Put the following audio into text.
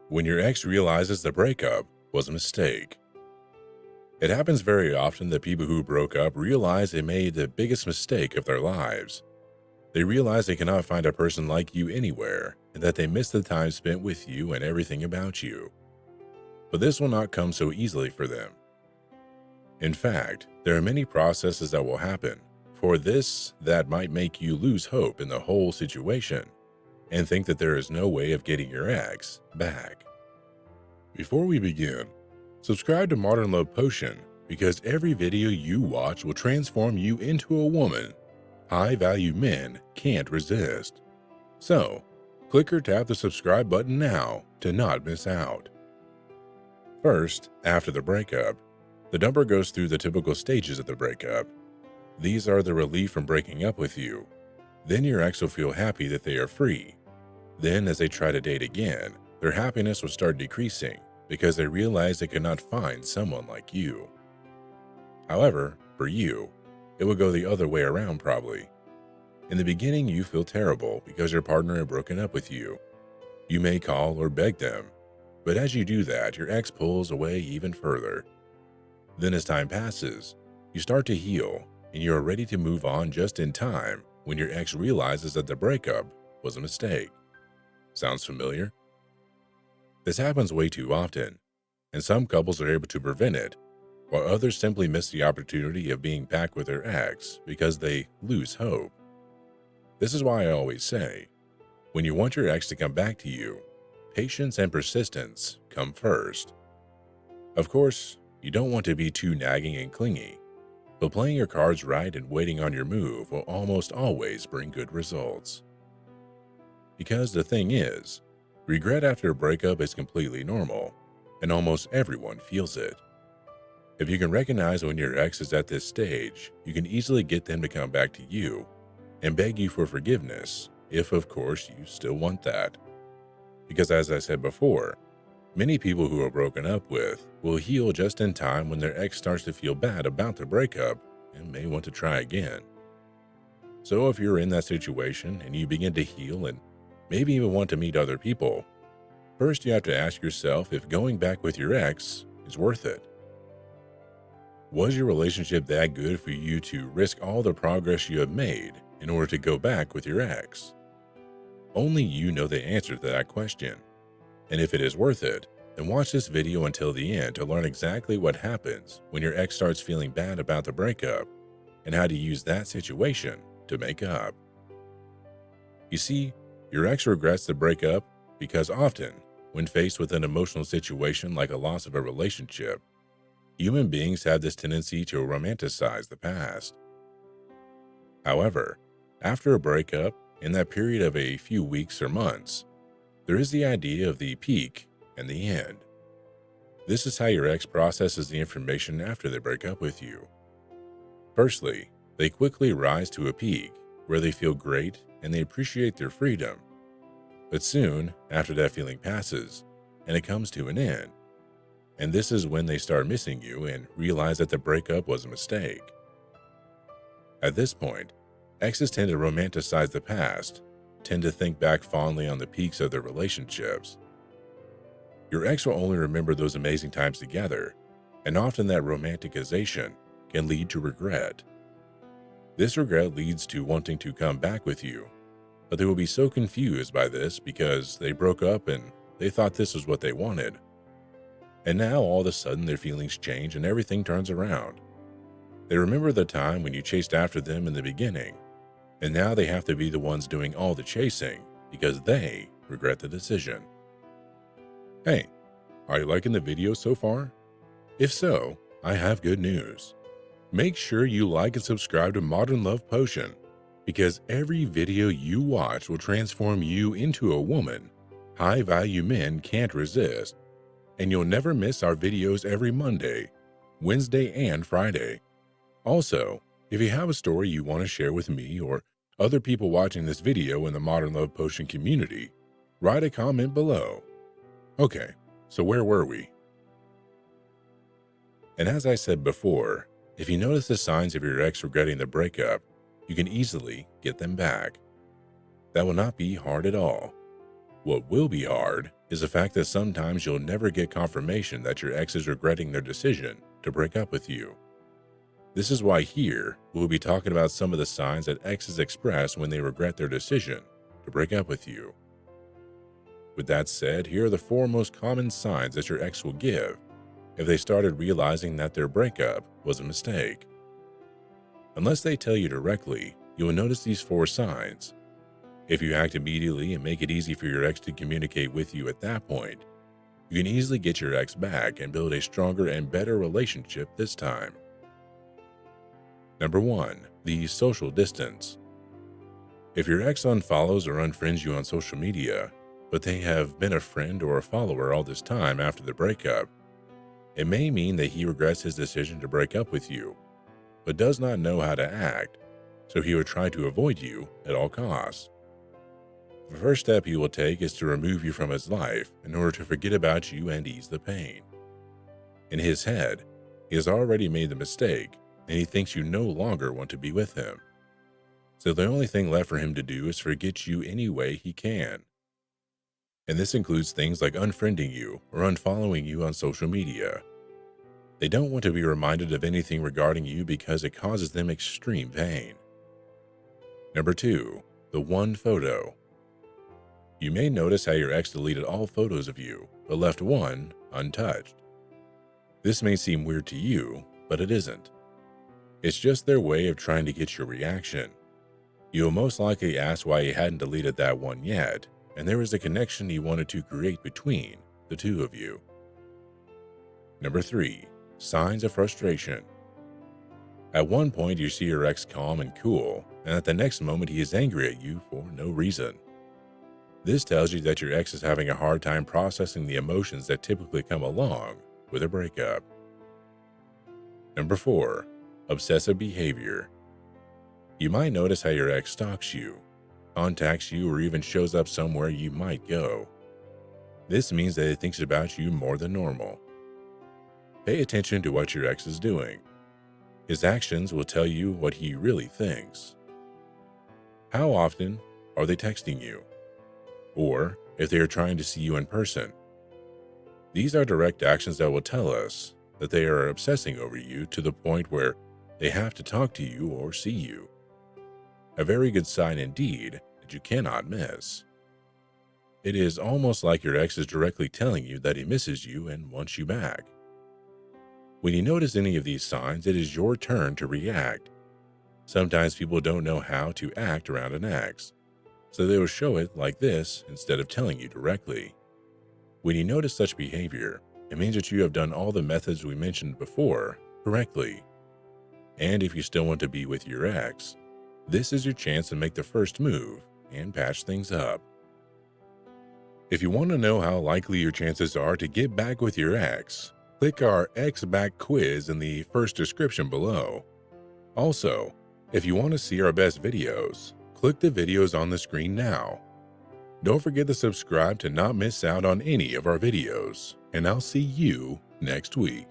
When your ex realizes the breakup was a mistake. It happens very often that people who broke up realize they made the biggest mistake of their lives. They realize they cannot find a person like you anywhere and that they miss the time spent with you and everything about you. But this will not come so easily for them. In fact, there are many processes that will happen for this that might make you lose hope in the whole situation and think that there is no way of getting your ex back. Before we begin, subscribe to Modern Love Potion because every video you watch will transform you into a woman high-value men can't resist. So, click or tap the subscribe button now to not miss out. First, after the breakup, the dumper goes through the typical stages of the breakup. These are the relief from breaking up with you. Then your ex will feel happy that they are free. Then, as they try to date again, their happiness will start decreasing because they realize they cannot find someone like you. However, for you, it will go the other way around probably. In the beginning, you feel terrible because your partner had broken up with you. You may call or beg them, but as you do that, your ex pulls away even further. Then as time passes, you start to heal and you are ready to move on just in time when your ex realizes that the breakup was a mistake. Sounds familiar? This happens way too often, and some couples are able to prevent it, while others simply miss the opportunity of being back with their ex because they lose hope. This is why I always say, when you want your ex to come back to you, patience and persistence come first. Of course, you don't want to be too nagging and clingy, but playing your cards right and waiting on your move will almost always bring good results. Because the thing is, regret after a breakup is completely normal, and almost everyone feels it. If you can recognize when your ex is at this stage, you can easily get them to come back to you and beg you for forgiveness, if of course you still want that. Because as I said before, many people who are broken up with will heal just in time when their ex starts to feel bad about the breakup and may want to try again. So if you're in that situation and you begin to heal and maybe even want to meet other people, first you have to ask yourself if going back with your ex is worth it. Was your relationship that good for you to risk all the progress you have made in order to go back with your ex? Only you know the answer to that question. And if it is worth it, then watch this video until the end to learn exactly what happens when your ex starts feeling bad about the breakup and how to use that situation to make up. You see, your ex regrets the breakup because often, when faced with an emotional situation like a loss of a relationship, human beings have this tendency to romanticize the past. However, after a breakup, in that period of a few weeks or months, there is the idea of the peak and the end. This is how your ex processes the information after they break up with you. Firstly, they quickly rise to a peak where they feel great and they appreciate their freedom. But soon, after that feeling passes, and it comes to an end, and this is when they start missing you and realize that the breakup was a mistake. At this point, exes tend to romanticize the past, tend to think back fondly on the peaks of their relationships. Your ex will only remember those amazing times together, and often that romanticization can lead to regret. This regret leads to wanting to come back with you, but they will be so confused by this because they broke up and they thought this was what they wanted. And now all of a sudden their feelings change and everything turns around. They remember the time when you chased after them in the beginning, and now they have to be the ones doing all the chasing because they regret the decision. Hey, are you liking the video so far? If so, I have good news. Make sure you like and subscribe to Modern Love Potion because every video you watch will transform you into a woman high-value men can't resist. And you'll never miss our videos every Monday, Wednesday, and Friday. Also, if you have a story you want to share with me or other people watching this video in the Modern Love Potion community, write a comment below. Okay, so where were we? And as I said before, if you notice the signs of your ex regretting the breakup, you can easily get them back. That will not be hard at all. What will be hard is the fact that sometimes you'll never get confirmation that your ex is regretting their decision to break up with you. This is why here we'll be talking about some of the signs that exes express when they regret their decision to break up with you. With that said, here are the 4 most common signs that your ex will give if they started realizing that their breakup was a mistake. Unless they tell you directly, you will notice these 4 signs. If you act immediately and make it easy for your ex to communicate with you at that point, you can easily get your ex back and build a stronger and better relationship this time. Number 1. The social distance. If your ex unfollows or unfriends you on social media, but they have been a friend or a follower all this time after the breakup, it may mean that he regrets his decision to break up with you, but does not know how to act, so he would try to avoid you at all costs. The first step he will take is to remove you from his life in order to forget about you and ease the pain. In his head, he has already made the mistake, and he thinks you no longer want to be with him. So the only thing left for him to do is forget you any way he can. And this includes things like unfriending you or unfollowing you on social media. They don't want to be reminded of anything regarding you because it causes them extreme pain. Number 2. The one photo. You may notice how your ex deleted all photos of you, but left one untouched. This may seem weird to you, but it isn't. It's just their way of trying to get your reaction. You'll most likely ask why he hadn't deleted that one yet, and there is a connection he wanted to create between the two of you. Number 3. Signs of frustration. At one point, you see your ex calm and cool, and at the next moment, he is angry at you for no reason. This tells you that your ex is having a hard time processing the emotions that typically come along with a breakup. Number 4. Obsessive behavior. You might notice how your ex stalks you, contacts you, or even shows up somewhere you might go. This means that he thinks about you more than normal. Pay attention to what your ex is doing. His actions will tell you what he really thinks. How often are they texting you? Or if they are trying to see you in person? These are direct actions that will tell us that they are obsessing over you to the point where they have to talk to you or see you. A very good sign indeed that you cannot miss. It is almost like your ex is directly telling you that he misses you and wants you back. When you notice any of these signs, it is your turn to react. Sometimes people don't know how to act around an ex, so they will show it like this instead of telling you directly. When you notice such behavior, it means that you have done all the methods we mentioned before correctly. And if you still want to be with your ex, this is your chance to make the first move and patch things up. If you want to know how likely your chances are to get back with your ex, click our Ex Back quiz in the first description below. Also, if you want to see our best videos, click the videos on the screen now. Don't forget to subscribe to not miss out on any of our videos, and I'll see you next week.